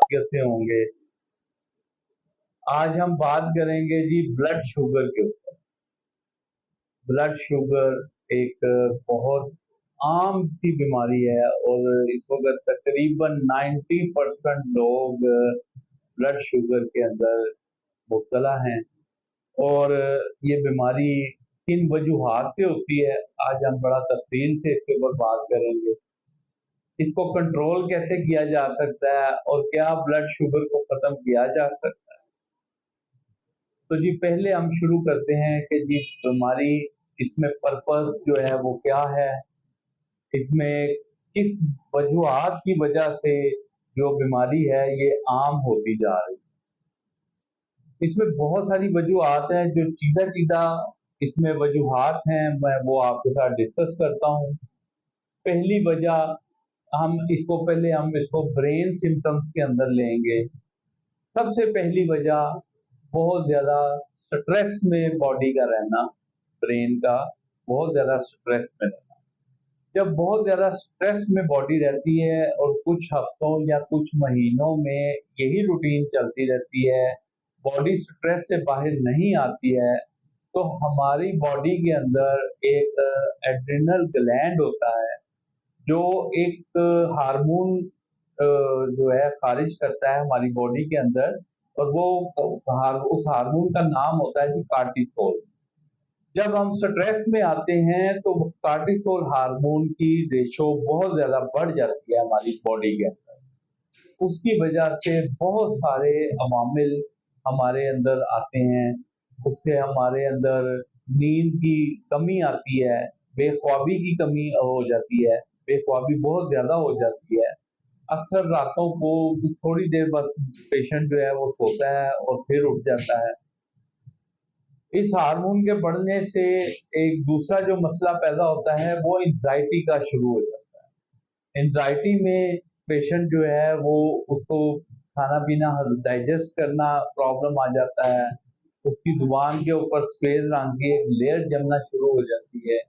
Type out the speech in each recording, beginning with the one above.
कैसे होंगे। आज हम बात करेंगे जी ब्लड शुगर के ऊपर। ब्लड शुगर एक बहुत आम सी बीमारी है और इस वक्त तकरीबन 90% लोग ब्लड शुगर के अंदर मुब्तला हैं। और ये बीमारी किन वजूहात से होती है, आज हम बड़ा तफसील से इसके ऊपर बात करेंगे। इसको कंट्रोल कैसे किया जा सकता है और क्या ब्लड शुगर को खत्म किया जा सकता है। तो जी पहले हम शुरू करते हैं कि जी बीमारी, इसमें पर्पस जो है वो क्या है, इसमें किस वजूहात की वजह से जो बीमारी है ये आम होती जा रही है। इसमें बहुत सारी वजूहात हैं, जो सीधा सीधा इसमें वजूहात हैं मैं वो आपके साथ डिस्कस करता हूँ। पहली वजह, हम इसको ब्रेन सिम्टम्स के अंदर लेंगे। सबसे पहली वजह, बहुत ज्यादा स्ट्रेस में बॉडी का रहना, ब्रेन का बहुत ज्यादा स्ट्रेस में रहना। जब बहुत ज्यादा स्ट्रेस में बॉडी रहती है और कुछ हफ्तों या कुछ महीनों में यही रूटीन चलती रहती है, बॉडी स्ट्रेस से बाहर नहीं आती है, तो हमारी बॉडी के अंदर एक एड्रिनल ग्लैंड होता है जो एक हार्मोन जो है खारिज करता है हमारी बॉडी के अंदर। और वो उस हार्मोन का नाम होता है जी कार्टिसोल। जब हम स्ट्रेस में आते हैं तो कार्टिसोल हार्मोन की रेशो बहुत ज्यादा बढ़ जाती है हमारी बॉडी के अंदर। उसकी वजह से बहुत सारे अवामिल हमारे अंदर आते हैं। उससे हमारे अंदर नींद की कमी आती है, बेख्वाबी की कमी हो जाती है, बेख्वाबी बहुत ज्यादा हो जाती है। अक्सर रातों को थोड़ी देर बस पेशेंट जो है वो सोता है और फिर उठ जाता है। इस हार्मोन के बढ़ने से एक दूसरा जो मसला पैदा होता है वो एंजाइटी का शुरू हो जाता है। एंजाइटी में पेशेंट जो है वो उसको खाना पीना डाइजेस्ट करना प्रॉब्लम आ जाता है। उसकी जुबान के ऊपर सफेद रंग की एक लेयर जमना शुरू हो जाती है।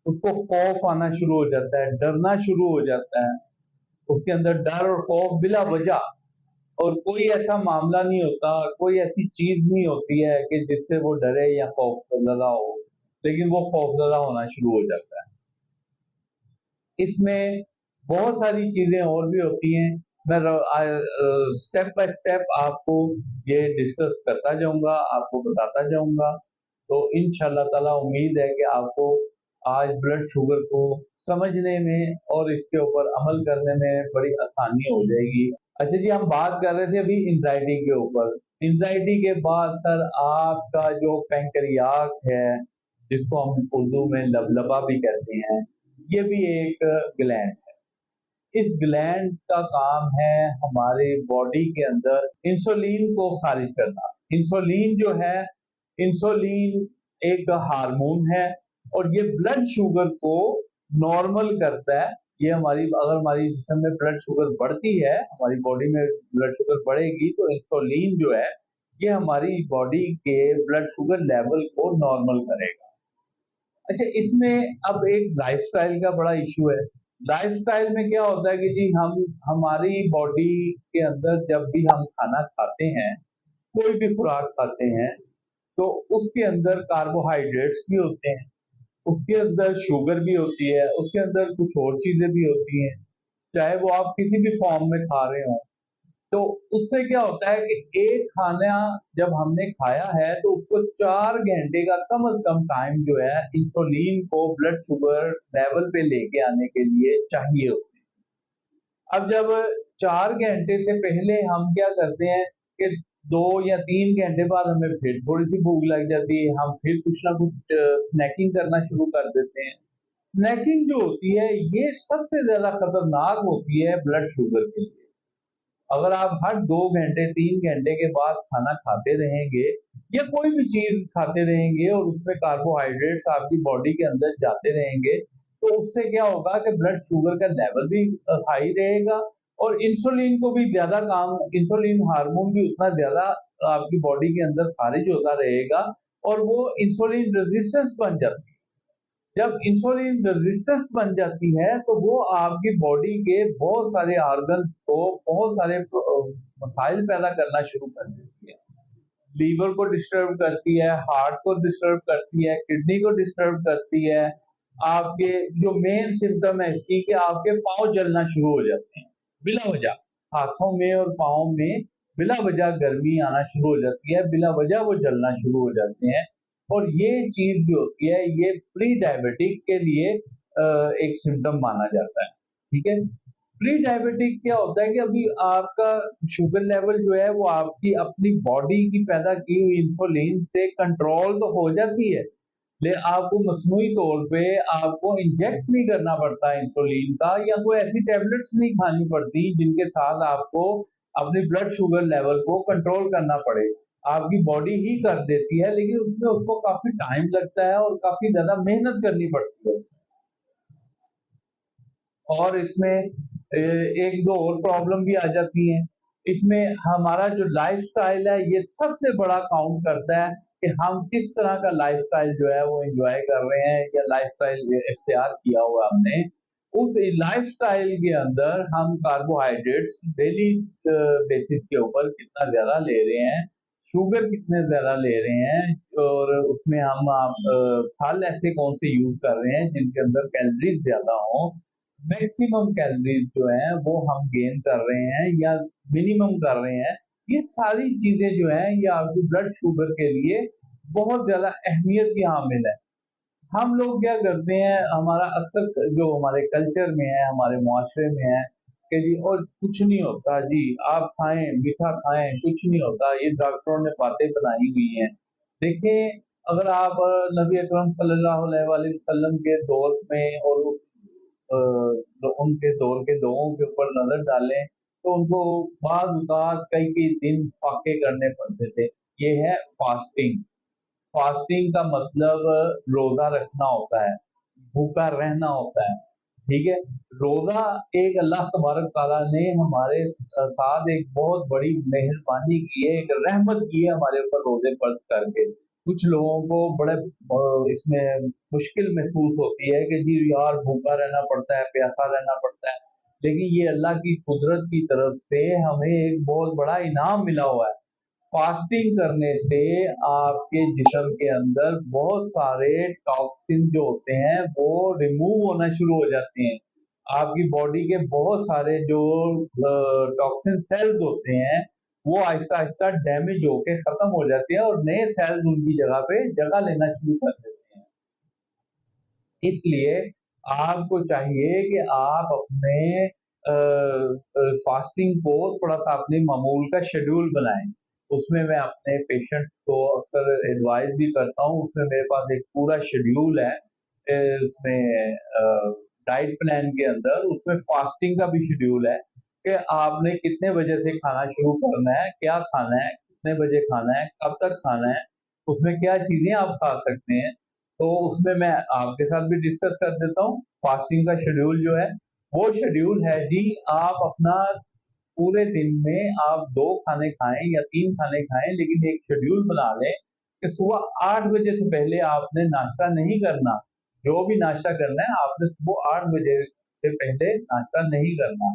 उसको खौफ आना शुरू हो जाता है, डरना शुरू हो जाता है। उसके अंदर डर और खौफ बिला वजह, और कोई ऐसा मामला नहीं होता, कोई ऐसी चीज नहीं होती है कि जिससे वो डरे या खौफजदा हो, लेकिन वो खौफजदा होना शुरू हो जाता है। इसमें बहुत सारी चीजें और भी होती हैं। मैं स्टेप बाय स्टेप आपको ये डिस्कस करता जाऊंगा, आपको बताता जाऊंगा। तो इंशाल्लाह ताला उम्मीद है कि आपको आज ब्लड शुगर को समझने में और इसके ऊपर अमल करने में बड़ी आसानी हो जाएगी। अच्छा जी, हम बात कर रहे थे अभी एंजाइटी के ऊपर। एंजाइटी के बाद सर आपका जो पैंक्रियास है, जिसको हम उर्दू में लबलबा भी कहते हैं, ये भी एक ग्लैंड है। इस ग्लैंड का काम है हमारे बॉडी के अंदर इंसुलिन को खारिज करना। इंसुलिन जो है, इंसुलिन एक हार्मोन है और ये ब्लड शुगर को नॉर्मल करता है। ये अगर हमारी जिस्म में ब्लड शुगर बढ़ती है, हमारी बॉडी में ब्लड शुगर बढ़ेगी, तो इंसुलिन जो है ये हमारी बॉडी के ब्लड शुगर लेवल को नॉर्मल करेगा। अच्छा, इसमें अब एक लाइफस्टाइल का बड़ा इशू है। लाइफस्टाइल में क्या होता है कि जी हमारी बॉडी के अंदर जब भी हम खाना खाते हैं, कोई भी खुराक खाते हैं, तो उसके अंदर कार्बोहाइड्रेट्स भी होते हैं, उसके अंदर शुगर भी होती है, उसके अंदर कुछ और चीजें भी होती हैं, चाहे वो आप किसी भी फॉर्म में खा रहे हो। तो उससे क्या होता है कि एक खाना जब हमने खाया है तो उसको 4 घंटे का कम से कम टाइम जो है इंसुलिन को ब्लड शुगर लेवल पे लेके आने के लिए चाहिए होते हैं। अब जब 4 घंटे से पहले हम क्या करते हैं कि 2 या 3 घंटे बाद हमें फिर थोड़ी सी भूख लग जाती है, हम फिर कुछ ना कुछ स्नैकिंग करना शुरू कर देते हैं। स्नैकिंग जो होती है ये सबसे ज्यादा खतरनाक होती है ब्लड शुगर के लिए। अगर आप हर 2 घंटे 3 घंटे के बाद खाना खाते रहेंगे या कोई भी चीज खाते रहेंगे और उसमें कार्बोहाइड्रेट्स आपकी बॉडी के अंदर जाते रहेंगे, तो उससे क्या होगा कि ब्लड शुगर का लेवल भी हाई रहेगा और इंसुलिन को भी ज्यादा काम, इंसुलिन हार्मोन भी उतना ज्यादा आपकी बॉडी के अंदर खारिज होता रहेगा और वो इंसुलिन रेजिस्टेंस बन जाती है। जब इंसुलिन रेजिस्टेंस बन जाती है तो वो आपकी बॉडी के बहुत सारे ऑर्गन्स को बहुत सारे मसाइल पैदा करना शुरू कर देती है। लीवर को डिस्टर्ब करती है, हार्ट को डिस्टर्ब करती है, किडनी को डिस्टर्ब करती है। आपके जो मेन सिम्टम है इसकी कि आपके पाँव जलना शुरू हो जाते हैं बिला वजह, हाथों में और पाँव में बिला वजह गर्मी आना शुरू हो जाती है, बिला वजह वो जलना शुरू हो जाते हैं। और ये चीज जो होती है ये प्री डायबिटिक के लिए एक सिम्टम माना जाता है। ठीक है, प्री डायबिटिक क्या होता है कि अभी आपका शुगर लेवल जो है वो आपकी अपनी बॉडी की पैदा की हुई इंसुलिन से कंट्रोल तो हो जाती है, लेकिन आपको मसनूई तौर पे आपको इंजेक्ट नहीं करना पड़ता इंसुलिन का, या कोई ऐसी टेबलेट्स नहीं खानी पड़ती जिनके साथ आपको अपनी ब्लड शुगर लेवल को कंट्रोल करना पड़े। आपकी बॉडी ही कर देती है, लेकिन उसमें उसको काफी टाइम लगता है और काफी ज्यादा मेहनत करनी पड़ती है। और इसमें एक दो और प्रॉब्लम भी आ जाती हैं। इसमें हमारा जो लाइफस्टाइल है ये सबसे बड़ा काउंट करता है कि हम किस तरह का लाइफस्टाइल जो है वो एंजॉय कर रहे हैं या लाइफस्टाइल इख्तियार किया हुआ हमने। उस लाइफस्टाइल के अंदर हम कार्बोहाइड्रेट्स डेली बेसिस के ऊपर कितना ज्यादा ले रहे हैं, शुगर कितने ज्यादा ले रहे हैं, और उसमें हम फल ऐसे कौन से यूज कर रहे हैं जिनके अंदर कैलोरीज ज्यादा हो, मैक्सिमम कैलोरीज जो है वो हम गेन कर रहे हैं या मिनिमम कर रहे हैं। ये सारी चीजें जो हैं ये आपकी ब्लड शुगर के लिए बहुत ज्यादा अहमियत की हामिल है। हम लोग क्या करते हैं, हमारा अक्सर जो हमारे कल्चर में है, हमारे मुआशरे में है कि जी और कुछ नहीं होता जी, आप खाएं मीठा खाएं कुछ नहीं होता, ये डॉक्टरों ने बातें बनाई हुई हैं। देखें, अगर आप नबी अकरम सल्लल्लाहु अलैहि वसल्लम के दौर में और उस उनके दौर के लोगों के ऊपर नजर डालें तो उनको बाज औक़ात कई कई दिन फाके करने पड़ते थे। ये है फास्टिंग। फास्टिंग का मतलब रोजा रखना होता है, भूखा रहना होता है। ठीक है, रोजा एक अल्लाह तबारक ताला ने हमारे साथ एक बहुत बड़ी मेहरबानी की है, एक रहमत की है हमारे ऊपर रोजे फर्ज करके। कुछ लोगों को बड़े इसमें मुश्किल महसूस होती है कि जी यार भूखा रहना पड़ता है, प्यासा रहना पड़ता है, लेकिन ये अल्लाह की कुदरत की तरफ से हमें एक बहुत बड़ा इनाम मिला हुआ है। फास्टिंग करने से आपके जिस्म के अंदर बहुत सारे टॉक्सिन जो होते हैं वो रिमूव होना शुरू हो जाते हैं। आपकी बॉडी के बहुत सारे जो टॉक्सिन सेल्स होते हैं वो आहिस्ता आहिस्ता डैमेज होके खत्म हो जाते हैं और नए सेल्स उनकी जगह पे जगह लेना शुरू कर देते हैं। इसलिए आपको चाहिए कि आप अपने फास्टिंग को थोड़ा सा अपनी मामूल का शेड्यूल बनाएं। उसमें मैं अपने पेशेंट्स को अक्सर एडवाइस भी करता हूँ, उसमें मेरे पास एक पूरा शेड्यूल है। उसमें डाइट प्लान के अंदर उसमें फास्टिंग का भी शेड्यूल है कि आपने कितने बजे से खाना शुरू करना है, क्या खाना है, कितने बजे खाना है, कब तक खाना है, उसमें क्या चीजें आप खा सकते हैं। तो उसमें मैं आपके साथ भी डिस्कस कर देता हूँ। फास्टिंग का शेड्यूल जो है वो शेड्यूल है जी, आप अपना पूरे दिन में आप 2 खाने खाएं या 3 खाने खाएं, लेकिन एक शेड्यूल बना लें कि सुबह 8 बजे से पहले आपने नाश्ता नहीं करना। जो भी नाश्ता करना है आपने सुबह 8 बजे से पहले नाश्ता नहीं करना।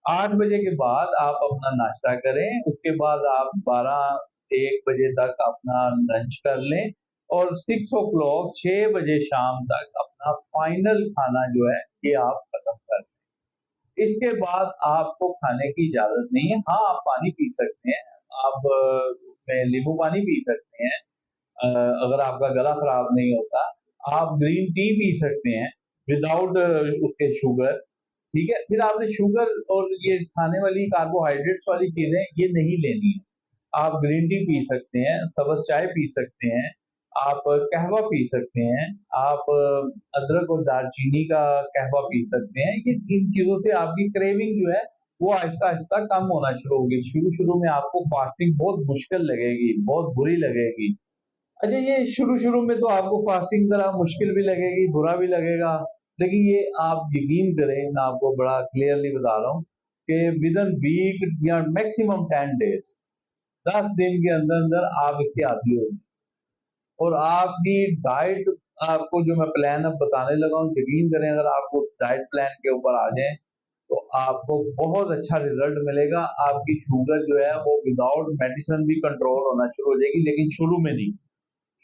8 बजे के बाद आप अपना नाश्ता करें, उसके बाद आप 12-1 बजे तक अपना लंच कर लें और 6 बजे शाम तक अपना फाइनल खाना जो है ये आप खत्म कर लें। इसके बाद आपको खाने की इजाजत नहीं है। हाँ, आप पानी पी सकते हैं, आप उसमें नींबू पानी पी सकते हैं, अगर आपका गला खराब नहीं होता। आप ग्रीन टी पी सकते हैं विदाउट उसके शुगर। ठीक है, फिर आपने शुगर और ये खाने वाली कार्बोहाइड्रेट्स वाली चीजें ये नहीं लेनी है। आप ग्रीन टी पी सकते हैं, सब्ज चाय पी सकते हैं, आप कहवा पी सकते हैं, आप अदरक और दालचीनी का कहवा पी सकते हैं। ये इन चीजों से आपकी क्रेविंग जो है वो आहिस्ता आहिस्ता कम होना शुरू होगी। शुरू शुरू में आपको फास्टिंग बहुत मुश्किल लगेगी, बहुत बुरी लगेगी। अच्छा, ये शुरू-शुरू में तो आपको फास्टिंग ज़रा मुश्किल भी लगेगी, बुरा भी लगेगा, लेकिन ये आप यकीन करें, मैं आपको बड़ा क्लियरली बता रहा हूँ कि विदिन वीक या मैक्सिमम 10 डेज़, 10 दिन के अंदर-अंदर आप इसके आदी हो, और आपकी डाइट आपको जो मैं प्लान अब बताने लगा हूँ, यकीन करें अगर आप उस डाइट प्लान के ऊपर आ जाएं तो आपको बहुत अच्छा रिजल्ट मिलेगा। आपकी शुगर जो है वो विदाउट मेडिसिन भी कंट्रोल होना शुरू हो जाएगी, लेकिन शुरू में नहीं।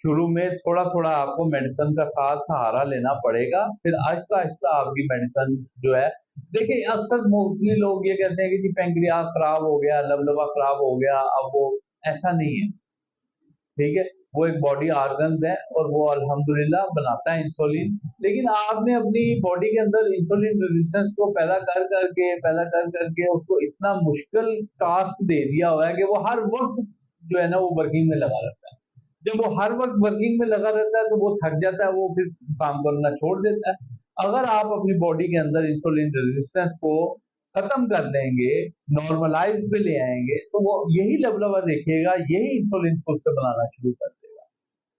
शुरू में थोड़ा-थोड़ा आपको मेडिसिन का साथ सहारा लेना पड़ेगा, फिर आहिस्ता-आहिस्ता आपकी मेडिसिन जो है, देखिए अक्सर मोस्टली लोग ये कहते हैं कि जी पैंक्रियास खराब हो गया, लबलबा खराब हो गया, अब वो ऐसा नहीं है, ठीक है? वो एक बॉडी ऑर्गन्स है और वो अल्हम्दुलिल्लाह बनाता है इंसुलिन, लेकिन आपने अपनी बॉडी के अंदर इंसुलिन रेजिस्टेंस को पैदा कर करके उसको इतना मुश्किल टास्क दे दिया हुआ है कि वो हर वक़्त जो है ना वो वर्किंग में लगा रहता है। जब वो हर वक़्त वर्किंग में लगा रहता है तो वो थक जाता है, वो फिर काम करना छोड़ देता है। अगर आप अपनी बॉडी के अंदर इंसुलिन रेजिस्टेंस को खत्म कर देंगे, नॉर्मलाइज़ पे ले आएँगे, तो वो यही लबलबा देखिएगा, यही इंसुलिन खुद से बनाना शुरू कर देगा।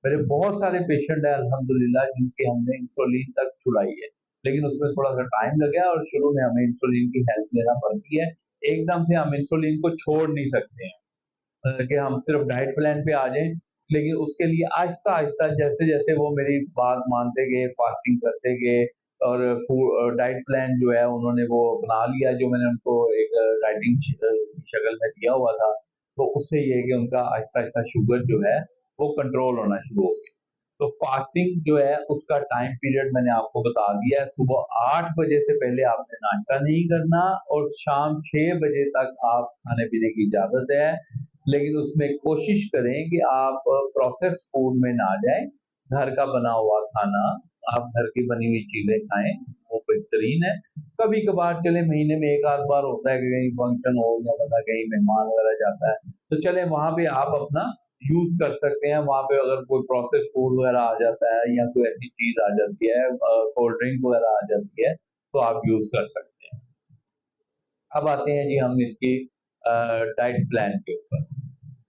मेरे बहुत सारे पेशेंट हैं अल्हम्दुलिल्लाह जिनकी हमने इंसुलिन तक छुड़ाई है, लेकिन उसमें थोड़ा-सा टाइम लगा और शुरू में हमें इंसुलिन की हेल्प लेना पड़ती है। एकदम से हम इंसुलिन को छोड़ नहीं सकते हैं। कि हम सिर्फ डाइट प्लान पे आ जाएँ, लेकिन उसके लिए आहिस्ता-आहिस्ता जैसे-जैसे वो मेरी बात मानते गए, फास्टिंग करते गए और डाइट प्लान जो है उन्होंने वो अपना लिया जो मैंने उनको एक डाइटिंग शक्ल में दिया हुआ था, तो उससे ये है कि उनका आहिस्ता-आहिस्ता शुगर जो है वो कंट्रोल होना शुरू हो गई। तो फास्टिंग जो है उसका टाइम पीरियड मैंने आपको बता दिया है, सुबह 8 बजे से पहले आपने नाश्ता नहीं करना और शाम 6 बजे तक आप खाने-पीने की इजाज़त है। लेकिन उसमें कोशिश करें कि आप प्रोसेस्ड फूड में ना जाएँ, घर का बना हुआ खाना, आप घर की बनी हुई चीज़ें खाएँ, वो बेहतरीन है। कभी-कभार चले महीने में 1 आध बार होता है कि कहीं फंक्शन हो या पता कहीं मेहमान वगैरह जाता है, तो चले वहाँ पे आप अपना यूज़ कर सकते हैं। वहाँ पे अगर कोई प्रोसेस्ड फूड वगैरह आ जाता है या कोई ऐसी चीज़ आ जाती है कोल्ड ड्रिंक वगैरह आ जाती है, तो आप यूज़ कर सकते हैं। अब आते हैं जी हम इसकी डाइट प्लान के ऊपर।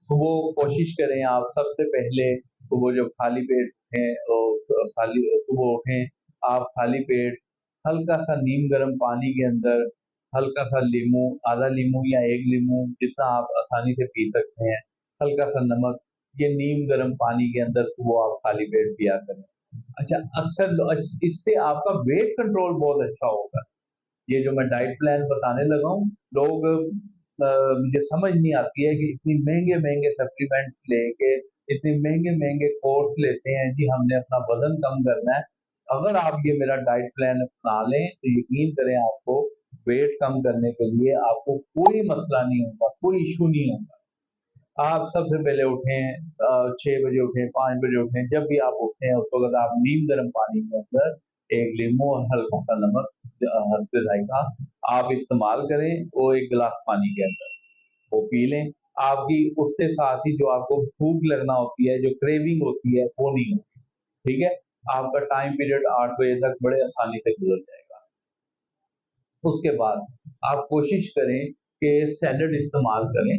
सुबह कोशिश करें आप सबसे पहले सुबह जब खाली पेट उठें खाली सुबह उठें, आप खाली पेट हल्का-सा नीम गर्म पानी के अंदर हल्का-सा लीमू, आधा लीमू या 1 लीमू जितना आप आसानी से पी सकते हैं, हल्का-सा नमक, ये नीम गर्म पानी के अंदर सुबह आप खाली पेट पिया करें। अच्छा, अक्सर इससे आपका वेट कंट्रोल बहुत अच्छा होगा। ये जो मैं डाइट प्लान बताने लगा हूँ, लोग मुझे समझ नहीं आती है कि इतनी महँगे-महँगे सप्लीमेंट्स लेके, इतने महँगे-महँगे कोर्स लेते हैं कि हमने अपना वज़न कम करना है। अगर आप ये मेरा डाइट प्लान अपना लें, तो यकीन करें आपको वेट कम करने के लिए आपको कोई मसला नहीं होगा, कोई इश्यू नहीं होगा। आप सबसे पहले उठें 6 बजे उठें, 5 बजे उठें, जब भी आप उठते हैं उस वक़्त आप नीम गर्म पानी के अंदर 1 लीमू और हल्का-सा नमक हल्के जायका आप इस्तेमाल करें, वो 1 गिलास पानी के अंदर, वो पी लें। आपकी उसके साथ ही जो आपको भूख लगना होती है, जो क्रेविंग होती है, वो नहीं होगी, ठीक है? आपका टाइम पीरियड 8 बजे तक बड़े आसानी से गुज़र जाएगा। उसके बाद आप कोशिश करें कि सैलेड इस्तेमाल करें।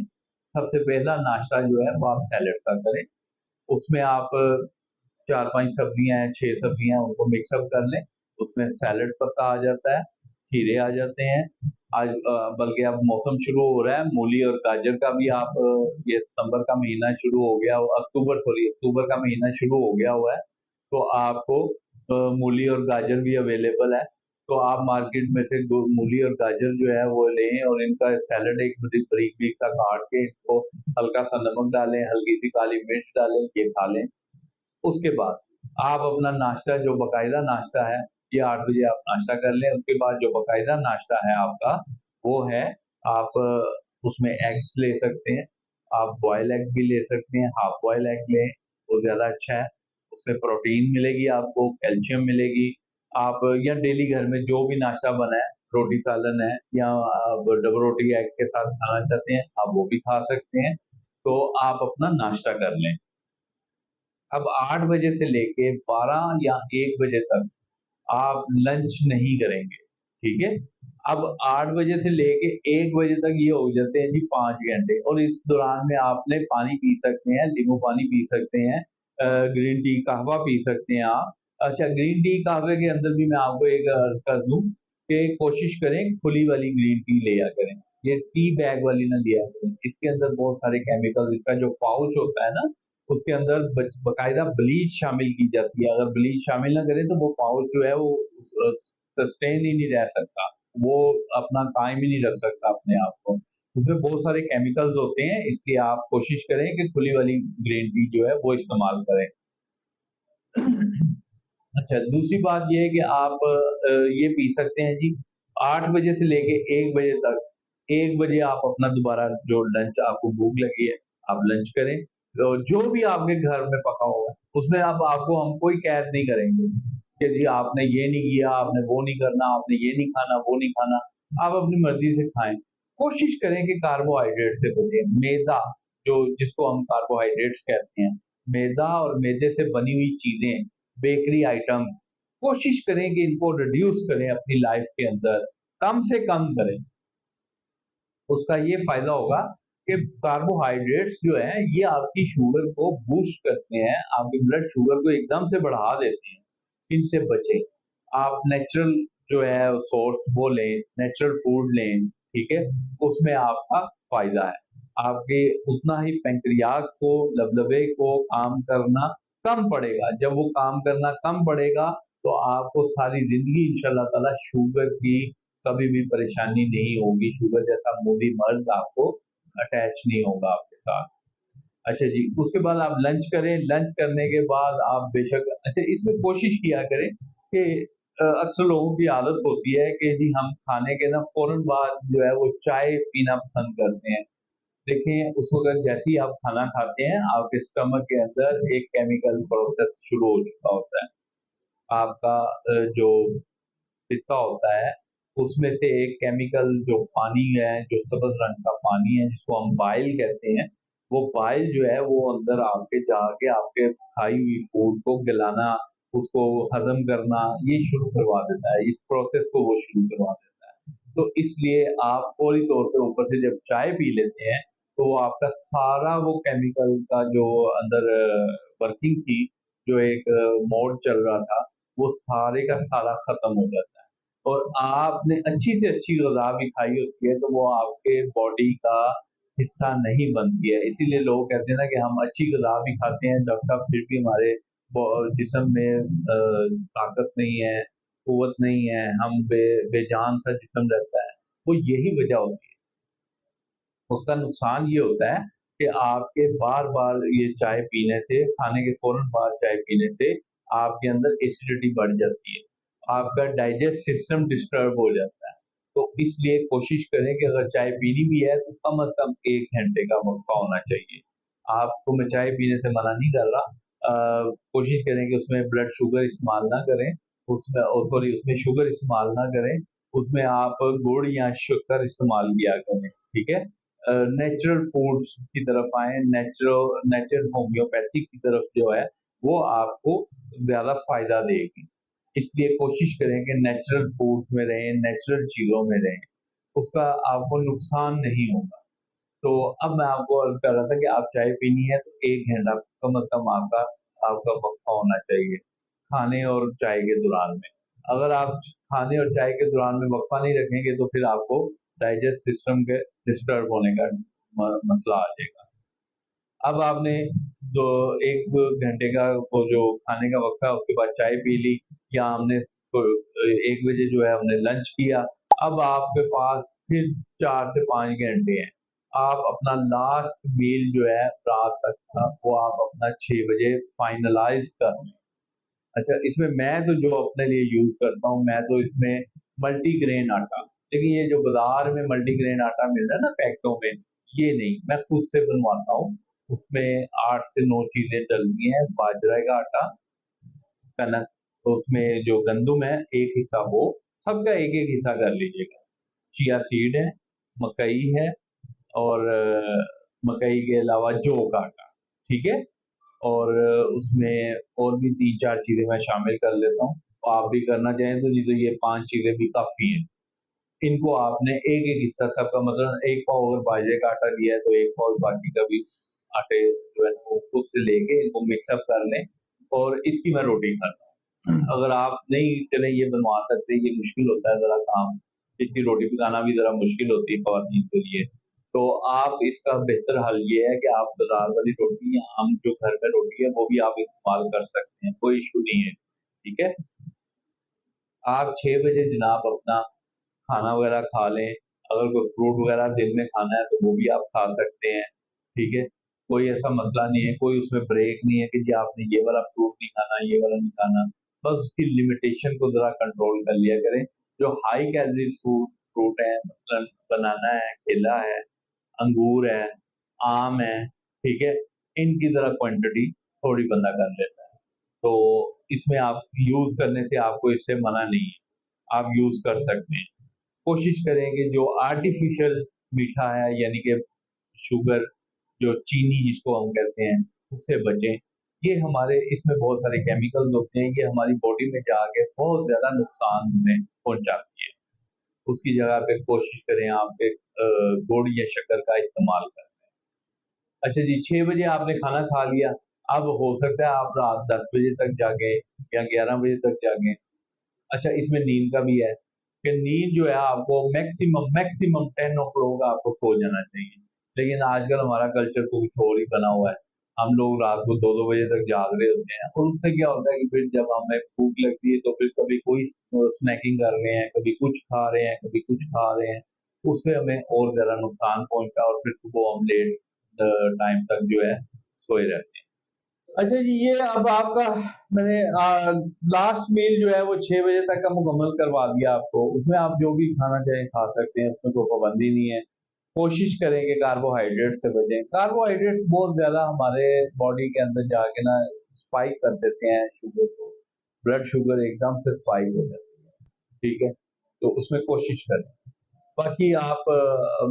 सबसे पहला नाश्ता जो है वो आप सैलेड का करें। उसमें आप 4-5 सब्जियाँ हैं, 6 सब्जियाँ उनको मिक्स अप कर लें। उसमें सैलेड पत्ता आ जाता है, खीरे आ जाते हैं। आज बल्कि अब मौसम शुरू हो रहा है, मूली और गाजर का भी आप ये सितंबर का महीना शुरू हो गया अक्टूबर का महीना शुरू हो गया हुआ है। तो आपको मूली और गाजर भी अवेलेबल है। तो आप मार्केट में से गो मूली और गाजर जो है वो लें और इनका सैलेड एक बारीक-बारीक सा काट के इसको हल्का-सा नमक डालें, हल्की-सी काली मिर्च डालें, ये खा लें। उसके बाद आप अपना नाश्ता जो बाकायदा नाश्ता है, ये 8 बजे आप नाश्ता कर लें, उसके बाद जो बाकायदा नाश्ता है आपका, वो है आप उसमें एग्स ले सकते हैं, आप बॉयल एग भी ले सकते हैं, हाफ बॉयल एग लें, वो ज़्यादा अच्छा है। उससे प्रोटीन मिलेगी आपको, कैल्शियम मिलेगी। आप या डेली घर में जो भी नाश्ता बना है, रोटी सालन है या आप डबल रोटी एग के साथ खाना चाहते हैं, आप वो भी खा सकते हैं। तो आप अपना नाश्ता कर लें। अब 8 बजे से लेके 12 या 1 बजे तक आप लंच नहीं करेंगे, ठीक है? अब 8 बजे से लेके 1 बजे तक ये हो जाते हैं जी 5 घंटे और इस दौरान में आपने पानी पी सकते हैं, नींबू पानी पी सकते हैं ग्रीन टी, कहवा पी सकते हैं आप। अच्छा ग्रीन टी, कहवे के अंदर भी मैं आपको एक अर्ज़ कर दूँ कि कोशिश करें खुली वाली ग्रीन टी लिया करें। ये टी बैग वाली ना लिया करें। इसके अंदर बहुत सारे केमिकल इसका जो पाउच होता है ना उसके अंदर बकायदा ब्लीच शामिल की जाती है। अगर ब्लीच शामिल ना करें तो वो पाउच जो है वो सस्टेन ही नहीं रह सकता, वो अपना कायम ही नहीं रख सकता अपने आप को। उसमें बहुत सारे केमिकल्स होते हैं, इसलिए आप कोशिश करें कि खुली वाली ग्रीन टी जो है वो इस्तेमाल करें। अच्छा, दूसरी बात ये है कि आप ये पी सकते हैं जी 8 बजे से लेके 1 बजे तक। 1 बजे आप अपना दोबारा जो लंच, आपको भूख लगी है, आप लंच करें। जो भी आपके घर में पका हुआ है, उसमें अब आपको हम कोई कैद नहीं करेंगे कि जी आपने ये नहीं किया, आपने वो नहीं करना, आपने ये नहीं खाना, वो नहीं खाना। आप अपनी मर्ज़ी से खाएँ। कोशिश करें कि कार्बोहाइड्रेट से बचें। मैदा, जो जिसको हम कार्बोहाइड्रेट्स कहते हैं, मैदा और मैदे से बनी हुई चीज़ें, बेकरी आइटम्स, कोशिश करें कि इनको रिड्यूस करें अपनी लाइफ के अंदर, कम से कम करें। उसका ये फ़ायदा होगा कि कार्बोहाइड्रेट्स जो हैं, ये आपकी शुगर को बूस्ट करते हैं, आपकी ब्लड शुगर को एकदम से बढ़ा देते हैं। इनसे बचें। आप नेचुरल जो है सोर्स वो लें, नेचुरल फूड लें, ठीक है? उसमें आपका फ़ायदा है। आपके उतना ही पैंक्रियाज़ को, लबलबे को काम करना कम पड़ेगा। जब वो काम करना कम पड़ेगा, तो आपको सारी ज़िंदगी इंशाअल्लाह ताला शुगर की कभी भी परेशानी नहीं होगी, शुगर जैसा मूली मर्ज़ आपको अटैच नहीं होगा आपके साथ। अच्छा जी, उसके बाद आप लंच करें, लंच करने के बाद आप बेशक अच्छा इसमें कोशिश किया करें कि अक्सर लोगों की आदत होती है कि जी हम खाने के ना फ़ौरन बाद जो है वो चाय पीना पसंद करते हैं। देखें, उस वक़्त जैसे ही आप खाना खाते हैं, आपके स्टमक के अंदर एक केमिकल प्रोसेस शुरू हो चुका होता है। आपका जो पित्ता होता है, उसमें से एक केमिकल जो पानी है, जो सब्ज़ रंग का पानी है जिसको हम बाइल कहते हैं, वो बाइल जो है वो अंदर आपके जाके आपके खाई हुई फूड को गलाना, उसको हज़म करना, ये शुरू करवा देता है, इस प्रोसेस को वो शुरू करवा देता है। तो इसलिए आप फ़ौरी तौर पे ऊपर से जब चाय पी लेते हैं, तो वो आपका सारा वो केमिकल का जो अंदर वर्किंग थी, जो एक मोड चल रहा था, वो सारे का सारा खत्म हो जाता है। और आपने अच्छी से अच्छी ग़िज़ा भी खाई होती है, तो वो आपके बॉडी का हिस्सा नहीं बनती है। इसीलिए लोग कहते हैं ना कि हम अच्छी ग़िज़ा भी खाते हैं डॉक्टर साहब, फिर भी हमारे जिस्म में ताकत नहीं है, क़ुव्वत नहीं है, हम बेजान सा जिस्म रहता है। वो यही वजह होती है। उसका नुकसान ये होता है कि आपके बार-बार ये चाय पीने से, खाने के फ़ौरन बाद चाय पीने से आपके अंदर एसिडिटी बढ़ जाती है। आपका डाइजेस्ट सिस्टम डिस्टर्ब हो जाता है। तो इसलिए कोशिश करें कि अगर चाय पीनी भी है तो कम से कम 1 घंटे का वक़्फ़ा होना चाहिए। आपको मैं चाय पीने से मना नहीं कर रहा। कोशिश करें कि उसमें ब्लड शुगर इस्तेमाल ना करें, उसमें सॉरी उसमें शुगर इस्तेमाल ना करें, उसमें आप गुड़ या शक्कर इस्तेमाल किया करें, ठीक है? नेचुरल फूड्स की तरफ आएँ, नेचुरल होम्योपैथिक की तरफ जो है, वो आपको ज़्यादा फ़ायदा देगी। इसलिए कोशिश करें कि नेचुरल फूड्स में रहें, नेचुरल चीज़ों में रहें, उसका आपको नुकसान नहीं होगा। तो अब मैं आपको अर्ज़ कर रहा था कि आप चाय पीनी है तो 1 घंटा कम से कम आपका आपका वक़्फ़ा होना चाहिए, खाने और चाय के दौरान में। अगर आप खाने और चाय के दौरान में वक़्फ़ा नहीं रखेंगे तो फिर आपको डाइजेस्ट सिस्टम के डिस्टर्ब होने का मसला आ जाएगा। अब आपने जो 1 घंटे का वो जो खाने का वक़्त था उसके बाद चाय पी ली या हमने 1 बजे जो है हमने लंच किया। अब आपके पास फिर 4 से 5 घंटे हैं। आप अपना लास्ट मील जो है रात तक का वो आप अपना 6 बजे फाइनलाइज़ कर लें। अच्छा, इसमें मैं तो जो अपने लिए यूज़ करता हूँ, मैं तो इसमें मल्टीग्रेन आटा, देखिए ये जो बाज़ार में मल्टीग्रेन आटा मिल रहा है ना पैकेटों में, ये नहीं, मैं खुद से बनवाता हूँ। उसमें 8 से 9 चीज़ें डलती हैं, बाजरे का आटा, कनक, तो उसमें जो गंदुम है, एक हिस्सा वो, सबका एक-एक हिस्सा कर लीजिएगा। चिया सीड है, मकई है और मकई के अलावा जौ का आटा, ठीक है? और उसमें और भी 3-4 चीज़ें मैं शामिल कर लेता हूँ। और आप भी करना चाहें तो नहीं तो ये 5 चीज़ें भी काफ़ी हैं। इनको आपने एक-एक हिस्सा सबका मतलब 1 पाव अगर बाजरे का आटा लिया है तो 1 पाव बाकी का भी आटे जो है वो खुद से लेके इनको मिक्स अप कर लें और इसकी मैं रोटी खाता हूँ। अगर आप नहीं चलें ये बनवा सकते, ये मुश्किल होता है ज़रा काम, इसकी रोटी पकाना भी ज़रा मुश्किल होती है ख़वातीन के लिए। तो आप इसका बेहतर हल ये है कि आप बाजार वाली रोटी या आम जो घर में रोटी है वो भी आप इस्तेमाल कर सकते हैं, कोई इशू नहीं है। ठीक है, आप 6 बजे जनाब अपना खाना वगैरह खा लें। अगर कोई फ्रूट वगैरह दिन में खाना है तो वो भी आप खा सकते हैं। ठीक है, कोई ऐसा मसला नहीं है, कोई उसमें ब्रेक नहीं है कि जी आपने ये वाला फ्रूट नहीं खाना, ये वाला नहीं खाना। बस उसकी लिमिटेशन को जरा कंट्रोल कर लिया करें। जो हाई कैलोरी फ्रूट फ्रूट है, मसलन बनाना है, केला है, अंगूर है, आम है, ठीक है, इनकी जरा क्वांटिटी थोड़ी बंदा कर लेता है। तो इसमें आप यूज करने से आपको इससे मना नहीं है, आप यूज कर सकते हैं। कोशिश करें कि जो आर्टिफिशियल मीठा है यानी कि शुगर, जो चीनी जिसको हम कहते हैं, उससे बचें। ये हमारे इसमें बहुत सारे केमिकल्स होते हैं, ये हमारी बॉडी में जाके बहुत ज्यादा नुकसान हमें पहुंचाती है। उसकी जगह पे कोशिश करें आप एक गुड़ या शक्कर का इस्तेमाल करें। अच्छा जी, 6 बजे आपने खाना खा लिया, अब हो सकता है आप रात 10 बजे तक जागे या 11 बजे तक जागे। अच्छा, इसमें नींद का भी है कि नींद जो है आपको मैक्सिमम मैक्सिमम 10 ओ क्लॉक आपको सो जाना चाहिए। लेकिन आजकल हमारा कल्चर तो कुछ और ही बना हुआ है। हम लोग रात को 2-2 बजे तक जाग रहे होते हैं, और उससे क्या होता है कि फिर जब हमें भूख लगती है तो फिर कभी कोई स्नैकिंग कर रहे हैं, कभी कुछ खा रहे हैं, कभी कुछ खा रहे हैं। उससे हमें और ज्यादा नुकसान पहुंचता है और फिर सुबह हम लेट टाइम तक जो है सोए रहते हैं। अच्छा जी, ये अब आपका मैंने लास्ट मील जो है वो 6 बजे तक का मुकम्मल करवा दिया आपको। उसमें आप जो भी खाना चाहें खा सकते हैं, उसमें कोई पाबंदी नहीं है। कोशिश करें कि कार्बोहाइड्रेट से बचें। कार्बोहाइड्रेट बहुत ज्यादा हमारे बॉडी के अंदर जाके ना स्पाइक कर देते हैं शुगर को, ब्लड शुगर एकदम से स्पाइक हो जाती है। ठीक है, तो उसमें कोशिश करें। बाकी आप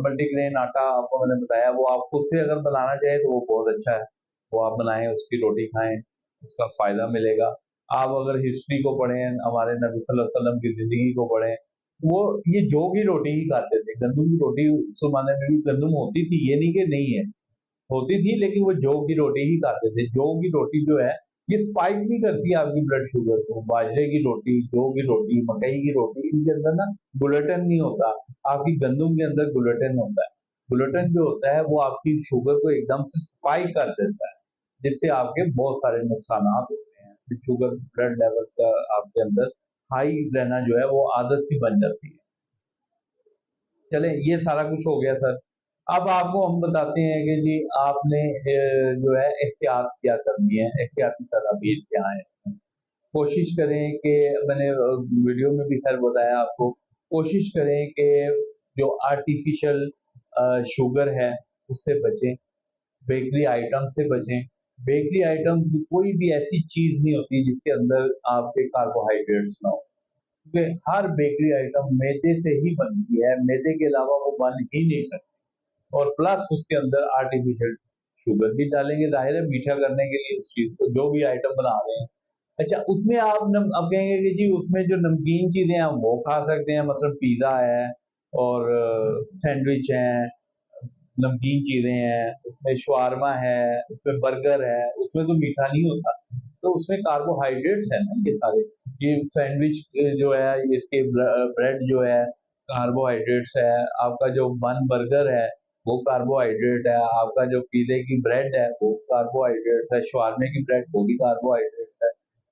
मल्टीग्रेन आटा आपको मैंने बताया, वो आप खुद से अगर बनाना चाहें तो वो बहुत अच्छा है, वो आप बनाएं, उसकी रोटी खाएं, उसका फायदा मिलेगा। आप अगर हिस्ट्री को पढ़ें, हमारे नबी सल्लल्लाहु अलैहि वसल्लम की जिंदगी को पढ़ें, वो ये जौ की रोटी ही खाते थे। गंदम की रोटी उस जमाने में भी गंदम होती थी, ये नहीं कि नहीं है, होती थी, लेकिन वो जौ की रोटी ही खाते थे। जौ की रोटी जो है ये स्पाइक नहीं करती आपकी ब्लड शुगर को। बाजरे की रोटी, जौ की रोटी, मकई की रोटी, इनके अंदर ना ग्लूटेन नहीं होता। आपकी गंदम के अंदर ग्लूटेन होता है। ग्लूटेन जो होता है वो आपकी शुगर को एकदम से स्पाइक कर देता है, जिससे आपके बहुत सारे नुकसान होते हैं। शुगर ब्लड लेवल का आपके अंदर हाई रहना जो है वो आदत सी बन जाती है। चले, ये सारा कुछ हो गया सर। अब आपको हम बताते हैं कि जी आपने जो है एहतियात क्या करनी है, एहतियाती तदाबीर क्या है। कोशिश करें कि मैंने वीडियो में भी खैर बताया आपको, कोशिश करें कि जो आर्टिफिशियल शुगर है उससे बचें, बेकरी आइटम से बचें। बेकरी आइटम कोई भी ऐसी चीज नहीं होती जिसके अंदर आपके कार्बोहाइड्रेट्स ना हो, क्योंकि हर बेकरी आइटम मैदे से ही बनती है, मैदे के अलावा वो बन ही नहीं सकती। और प्लस उसके अंदर आर्टिफिशियल शुगर भी डालेंगे, जाहिर है मीठा करने के लिए इस चीज को, जो भी आइटम बना रहे हैं। अच्छा, उसमें आप कहेंगे कि जी उसमें जो नमकीन चीजें हैं हम वो खा सकते हैं, मतलब पिज्जा है और सैंडविच है, नमकीन चीजें हैं, उसमें शवारमा है, उसमें बर्गर है, उसमें तो मीठा नहीं होता। तो उसमें कार्बोहाइड्रेट्स है ना ये सारे। ये सैंडविच जो है, इसके ब्रेड जो है कार्बोहाइड्रेट्स है, आपका जो बन बर्गर है वो कार्बोहाइड्रेट है, आपका जो पिज़्ज़े की ब्रेड है वो कार्बोहाइड्रेट्स है, शवारमे की ब्रेड वो भी कार्बोहाइड्रेट्स है।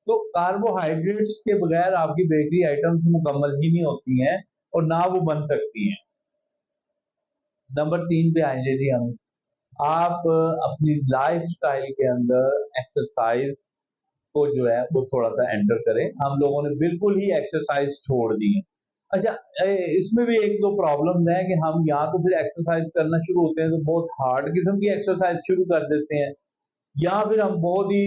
तो कार्बोहाइड्रेट्स के बगैर आपकी बेकरी आइटम्स मुकम्मल ही नहीं होती हैं और ना वो बन सकती हैं। नंबर 3 पे आएंगे जी हम। आप अपनी लाइफस्टाइल के अंदर एक्सरसाइज को जो है वो थोड़ा सा एंटर करें। हम लोगों ने बिल्कुल ही एक्सरसाइज छोड़ दी है। अच्छा, इसमें भी एक दो प्रॉब्लम है कि हम यहाँ तो फिर एक्सरसाइज करना शुरू होते हैं तो बहुत हार्ड किस्म की एक्सरसाइज शुरू कर देते हैं, या फिर हम बहुत ही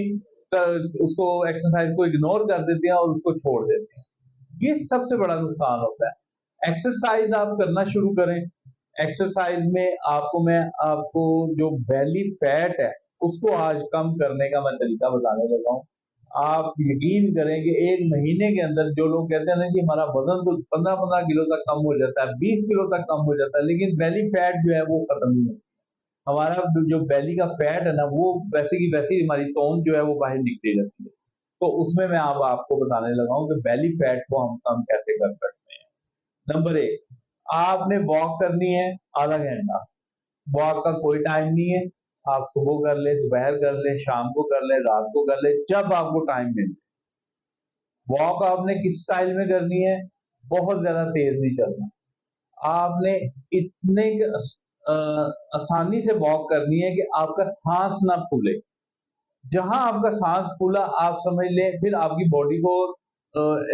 उसको एक्सरसाइज को इग्नोर कर देते हैं और उसको छोड़ देते हैं। ये सबसे बड़ा नुकसान होता है। एक्सरसाइज आप करना शुरू करें। एक्सरसाइज में मैं आपको जो बेली फैट है उसको आज कम करने का मैं तरीका बताने लगा हूँ। आप यकीन करें कि 1 महीने के अंदर जो लोग कहते हैं ना कि हमारा वजन तो 15-15 किलो तक कम हो जाता है, 20 किलो तक कम हो जाता है, लेकिन बेली फैट जो है वो खत्म नहीं होती। हमारा जो बेली का फैट है ना वो वैसे की वैसी हमारी तोन जो है वो बाहर निकली जाती है। तो उसमें मैं अब आपको बताने लगा हूँ कि बेली फैट को हम कम कैसे कर सकते हैं। नंबर 1, आपने वॉक करनी है आधा घंटा। वॉक का कोई टाइम नहीं है, आप सुबह कर ले, दोपहर कर ले, शाम को कर ले, रात को कर ले, जब आपको टाइम मिले। वॉक आपने किस स्टाइल में करनी है, बहुत ज्यादा तेज नहीं चलना, आपने इतने अ, आसानी से वॉक करनी है कि आपका सांस ना फूले। जहां आपका सांस फूला, आप समझ लें फिर आपकी बॉडी को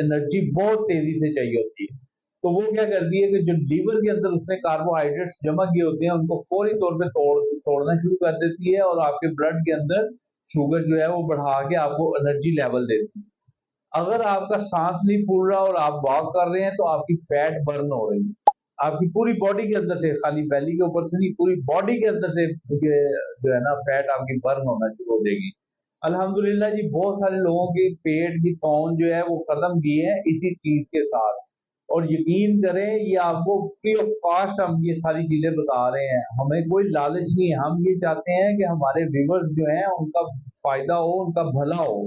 एनर्जी बहुत तेजी से चाहिए होती है। तो वो क्या करती है कि जो लीवर के अंदर उसने कार्बोहाइड्रेट्स जमा किए होते हैं, उनको फौरी तौर पे तोड़ना शुरू कर देती है, और आपके ब्लड के अंदर शुगर जो है वो बढ़ा के आपको एनर्जी लेवल देती है। अगर आपका सांस नहीं फूल रहा और आप वॉक कर रहे हैं, तो आपकी फैट बर्न हो रही है, आपकी पूरी बॉडी के अंदर से, खाली बेली के ऊपर से नहीं, पूरी बॉडी के अंदर से ये जो है ना फैट आपकी बर्न होना शुरू हो जाएगी। अल्हम्दुलिल्लाह जी, बहुत सारे लोगों के पेट की तौन जो है वो खत्म की है इसी चीज के साथ। और यकीन करें, ये आपको फ्री ऑफ कॉस्ट हम ये सारी चीजें बता रहे हैं, हमें कोई लालच नहीं है, हम ये चाहते हैं कि हमारे व्यूवर्स जो हैं उनका फायदा हो, उनका भला हो।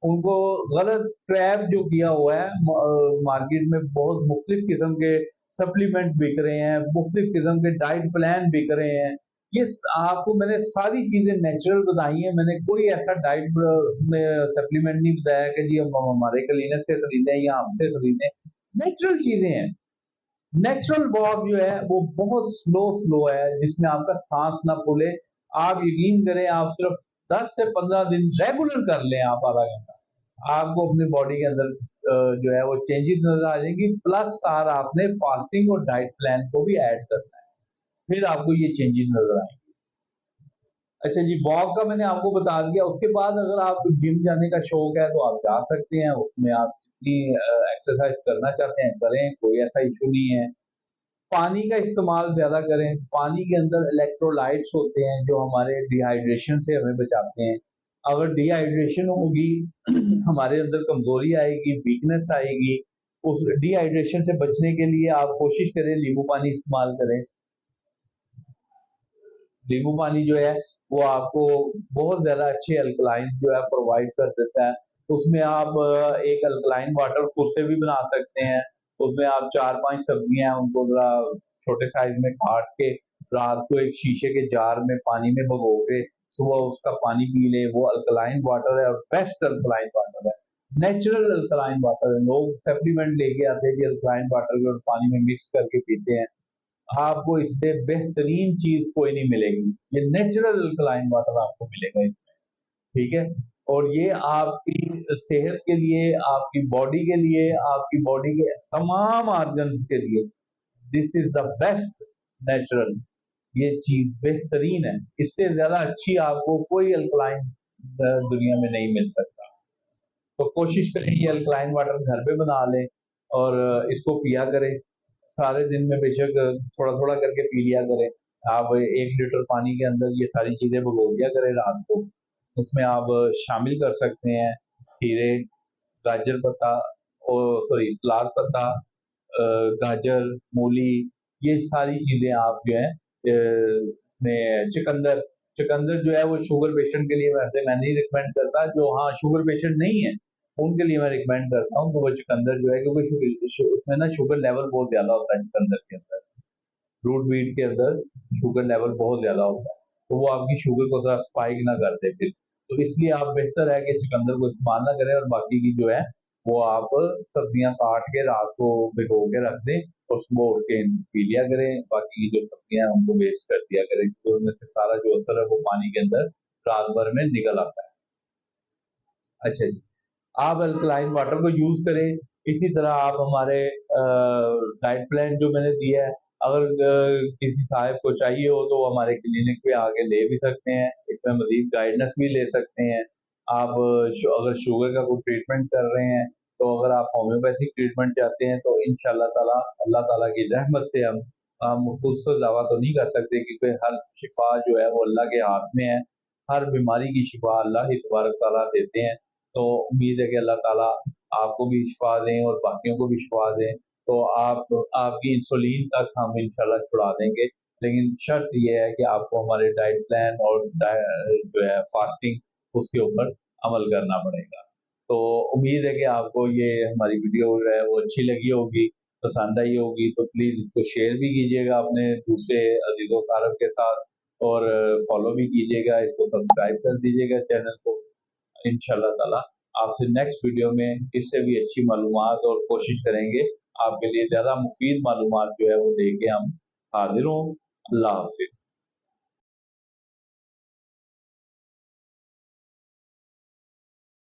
उनको गलत ट्रैप जो किया हुआ है, मार्केट में बहुत मुख्तलिफ किस्म के सप्लीमेंट बिक रहे हैं, मुख्तलिफ किस्म के डाइट प्लान बिक रहे हैं। ये आपको मैंने सारी चीजें नेचुरल बताई हैं, मैंने कोई ऐसा डाइट में सप्लीमेंट नहीं बताया कि जी हम हमारे क्लिनिक से खरीदें या हमसे खरीदें। नेचुरल चीजें हैं। नेचुरल वॉक जो है वो बहुत स्लो स्लो है, जिसमें आपका सांस ना फूले। आप यकीन करें, आप सिर्फ 10 से 15 दिन रेगुलर कर लें, आप आधा घंटा, आपको अपनी बॉडी के अंदर जो है वो चेंजेस नजर आ जाएंगी। प्लस सार आपने फास्टिंग और डाइट प्लान को भी ऐड करना है, फिर आपको ये चेंजेस नजर आएंगे। अच्छा जी, वॉक का मैंने आपको बता दिया। उसके बाद अगर आप जिम जाने का शौक है तो आप जा सकते हैं, उसमें आप जितनी एक्सरसाइज करना चाहते हैं करें, कोई ऐसा इशू नहीं है। पानी का इस्तेमाल ज्यादा करें, पानी के अंदर इलेक्ट्रोलाइट्स होते हैं जो हमारे डिहाइड्रेशन से हमें बचाते हैं। अगर डिहाइड्रेशन होगी हमारे अंदर कमजोरी आएगी, वीकनेस आएगी। उस डिहाइड्रेशन से बचने के लिए आप कोशिश करें नींबू पानी इस्तेमाल करें। नींबू पानी जो है वो आपको बहुत ज्यादा अच्छे अल्कलाइन जो है प्रोवाइड कर देता है। उसमें आप एक अल्कलाइन वाटर खुद से भी बना सकते हैं। उसमें आप 4-5 सब्जियां उनको जरा छोटे साइज में काट के रात को एक शीशे के जार में पानी में भिगो के सुबह उसका पानी पी ले, वो अल्कलाइन वाटर है और बेस्ट अल्कलाइन वाटर है। नेचुरल अल्कलाइन वाटर है। लोग सप्लीमेंट लेके आते हैं कि अल्कलाइन वाटर को पानी में मिक्स करके पीते हैं। आपको इससे बेहतरीन चीज कोई नहीं मिलेगी, ये नेचुरल अल्कलाइन वाटर आपको मिलेगा इसमें। ठीक है। और ये आपकी सेहत के लिए, आपकी बॉडी के लिए, आपकी बॉडी के तमाम ऑर्गन्स के लिए this is the best natural. ये चीज बेहतरीन है, इससे ज्यादा अच्छी आपको कोई अल्कलाइन दुनिया में नहीं मिल सकता। तो कोशिश करें ये अल्कलाइन वाटर घर पे बना लें और इसको पिया करें। सारे दिन में बेशक थोड़ा थोड़ा करके पी लिया करें। आप 1 लीटर पानी के अंदर ये सारी चीजें भिगो दिया करें रात को। उसमें आप शामिल कर सकते हैं खीरे, गाजर पत्ता, और सॉरी सलाद पत्ता, गाजर, मूली, ये सारी चीजें आप जो है इसमें चुकंदर। चुकंदर जो है वो शुगर पेशेंट के लिए वैसे मैं नहीं रिकमेंड करता, जो हाँ शुगर पेशेंट नहीं है उनके लिए मैं रिकमेंड करता हूँ। तो वो चुकंदर जो है, क्योंकि उसमें ना शुगर लेवल बहुत ज्यादा होता है चुकंदर के अंदर, रूट बीट के अंदर शुगर लेवल बहुत ज्यादा होता है, तो वो आपकी शुगर को जरा स्पाइक ना कर दे फिर। तो इसलिए आप बेहतर है कि चुकंदर को इस्तेमाल ना करें, और बाकी की जो है वो आप सब्जियां काट के रात को भिगो के रख दें और सुबह उठ के पी लिया करें। बाकी की जो सब्जियां हैं उनको वेस्ट कर दिया करें, तो उनमें से सारा जो असर है वो पानी के अंदर रात भर में निकल आता है। अच्छा जी, आप अल्कलाइन वाटर को यूज करें। इसी तरह आप हमारे डाइट प्लान जो मैंने दिया है, अगर किसी साहब को चाहिए हो तो वो हमारे क्लिनिक पे आके ले भी सकते हैं, इसमें मजीद गाइडेंस भी ले सकते हैं। आप अगर शुगर का कोई ट्रीटमेंट कर रहे हैं, तो अगर आप होम्योपैथिक ट्रीटमेंट चाहते हैं तो इंशाल्लाह ताला अल्लाह ताला की रहमत से हम खुद से दावा तो नहीं कर सकते, क्योंकि हर शिफा जो है वो अल्लाह के हाथ में है। हर बीमारी की शिफा अल्लाह ही तबारक ताला देते हैं। तो उम्मीद है कि अल्लाह ताला आपको भी शिफा दें और बाकियों को भी शिफा दें। तो आपकी इंसुलिन तक हम इंशाल्लाह छुड़ा देंगे, लेकिन शर्त ये है कि आपको हमारे डाइट प्लान और जो है फास्टिंग उसके ऊपर अमल करना पड़ेगा। तो उम्मीद है कि आपको ये हमारी वीडियो जो है वो अच्छी लगी होगी, पसंद आई होगी। तो प्लीज़ इसको शेयर भी कीजिएगा अपने दूसरे अजीज़ो कारब के साथ। और फॉलो भी कीजिएगा, इसको सब्सक्राइब कर दीजिएगा चैनल को। इंशाल्लाह ताला आपसे नेक्स्ट वीडियो में इससे भी अच्छी मालूमात और कोशिश करेंगे आपके लिए ज़्यादा मुफीद मालूमात जो है वो लेके हम हाजिर हों। अल्लाह हाफिज़।